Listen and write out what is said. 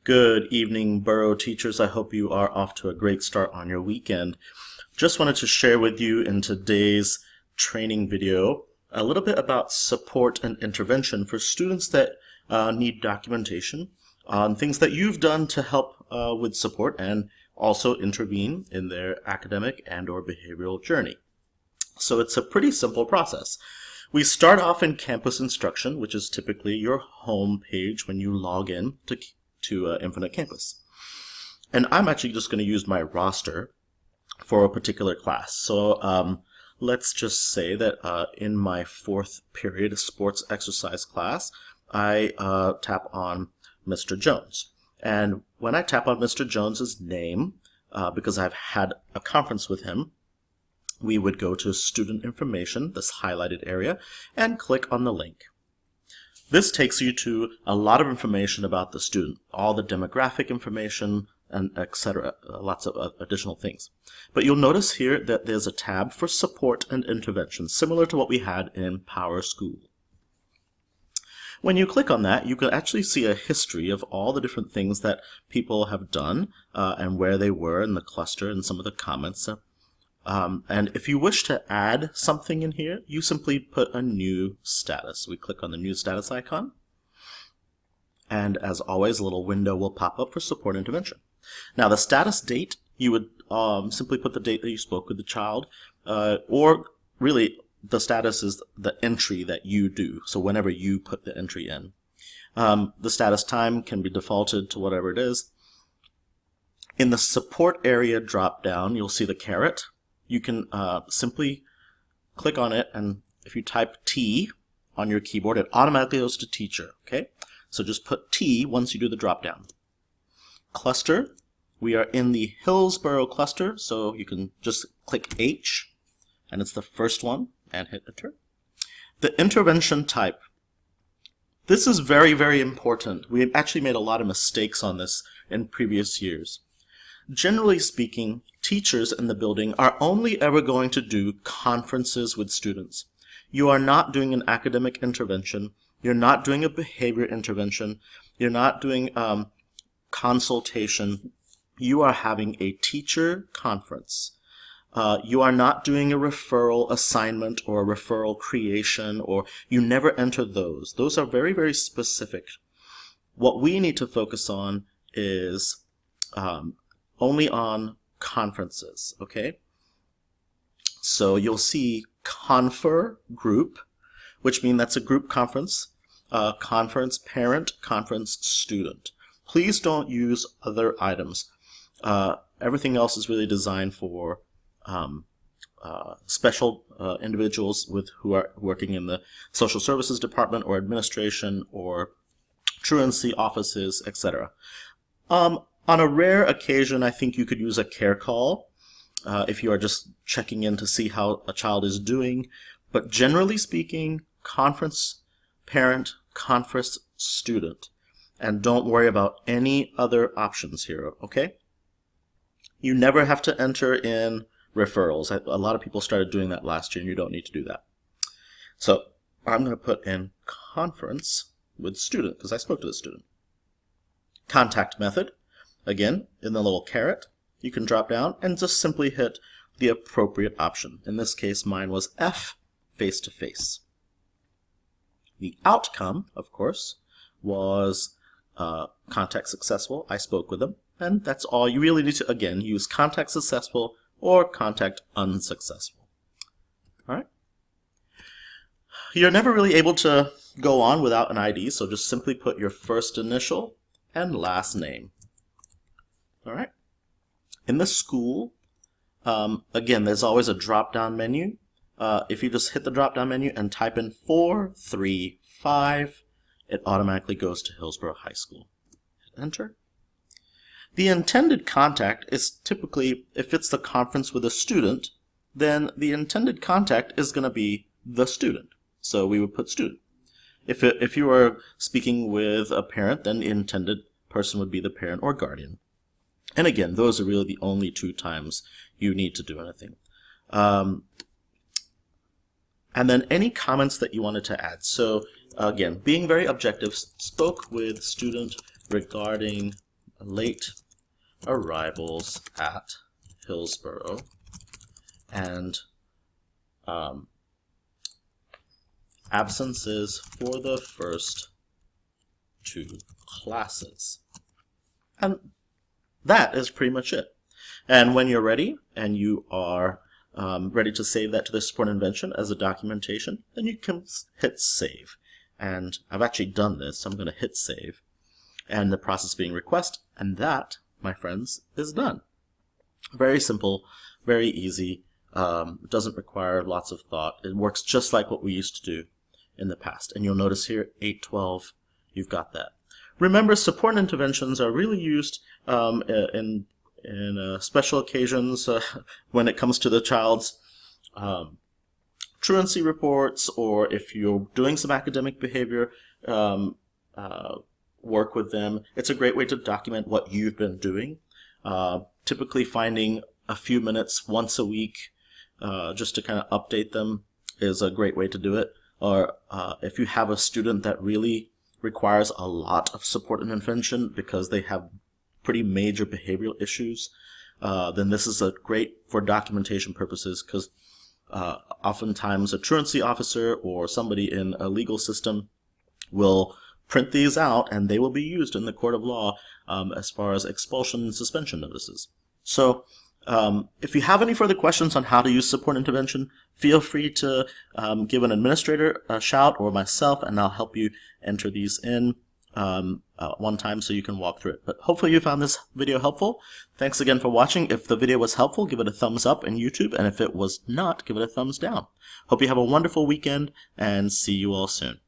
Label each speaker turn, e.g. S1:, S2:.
S1: Good evening, Borough teachers. I hope you are off to a great start on your weekend. Just wanted to share with you in today's training video a little bit about support and intervention for students that need documentation on things that you've done to help with support and also intervene in their academic and or behavioral journey. So it's a pretty simple process. We start off in campus instruction, which is typically your home page when you log in to Infinite Campus. And I'm actually just going to use my roster for a particular class. So let's just say that in my fourth period sports exercise class, I tap on Mr. Jones. And when I tap on Mr. Jones's name, because I've had a conference with him, we would go to student information, this highlighted area, and click on the link. This takes you to a lot of information about the student, all the demographic information, and etc., lots of additional things. But you'll notice here that there's a tab for support and intervention, similar to what we had in PowerSchool. When you click on that, you can actually see a history of all the different things that people have done and where they were in the cluster and some of the comments. And if you wish to add something in here, you simply put a new status. We click on the new status icon. And as always, a little window will pop up for support intervention. Now, the status date, you would simply put the date that you spoke with the child, or really the status is the entry that you do. So whenever you put the entry in. The status time can be defaulted to whatever it is. In the support area drop down, you'll see the caret. You can simply click on it, and if you type T on your keyboard, it automatically goes to teacher, okay? So just put T once you do the drop down. Cluster, we are in the Hillsborough cluster, so you can just click H, and it's the first one, and hit enter. The intervention type. This is very, very important. We actually made a lot of mistakes on this in previous years. Generally speaking, teachers in the building are only ever going to do conferences with students. You are not doing an academic intervention. You're not doing a behavior intervention. You're not doing consultation. You are having a teacher conference. You are not doing a referral assignment or a referral creation, or you never enter those. Those are very, very specific. What we need to focus on is only on conferences, okay? So you'll see confer group, which means that's a group conference, conference parent, conference student. Please don't use other items. Everything else is really designed for special individuals who are working in the social services department or administration or truancy offices, etc. On a rare occasion, I think you could use a care call if you are just checking in to see how a child is doing. But generally speaking, conference parent, conference student. And don't worry about any other options here, okay? You never have to enter in referrals. A lot of people started doing that last year, and you don't need to do that. So I'm going to put in conference with student, because I spoke to the student. Contact method. Again, in the little caret, you can drop down and just simply hit the appropriate option. In this case, mine was F, face-to-face. The outcome, of course, was contact successful. I spoke with them, and that's all. You really need to, again, use contact successful or contact unsuccessful. All right? You're never really able to go on without an ID, so just simply put your first initial and last name. All right. In the school, again, there's always a drop-down menu. If you just hit the drop-down menu and type in 435, it automatically goes to Hillsborough High School. Hit enter. The intended contact is typically, if it's the conference with a student, then the intended contact is going to be the student. So we would put student. If you are speaking with a parent, then the intended person would be the parent or guardian. And again, those are really the only two times you need to do anything. And then any comments that you wanted to add. So again, being very objective, spoke with student regarding late arrivals at Hillsborough and absences for the first 2 classes. And that is pretty much it. And when you're ready and you are ready to save that to the support intervention as a documentation, then you can hit save. And I've actually done this, so I'm going to hit save. And the process being request, and that, my friends, is done. Very simple, very easy. Doesn't require lots of thought. It works just like what we used to do in the past. And you'll notice here, 812, you've got that. Remember, support interventions are really used in special occasions when it comes to the child's truancy reports, or if you're doing some academic behavior work with them. It's a great way to document what you've been doing. Typically finding a few minutes once a week just to kind of update them is a great way to do it. Or if you have a student that really requires a lot of support and intervention because they have pretty major behavioral issues, then this is a great for documentation purposes, because oftentimes a truancy officer or somebody in a legal system will print these out and they will be used in the court of law as far as expulsion and suspension notices. So if you have any further questions on how to use support intervention, feel free to give an administrator a shout or myself, and I'll help you enter these in one time so you can walk through it. But hopefully you found this video helpful. Thanks again for watching. If the video was helpful, give it a thumbs up in YouTube, and if it was not, give it a thumbs down. Hope you have a wonderful weekend, and see you all soon.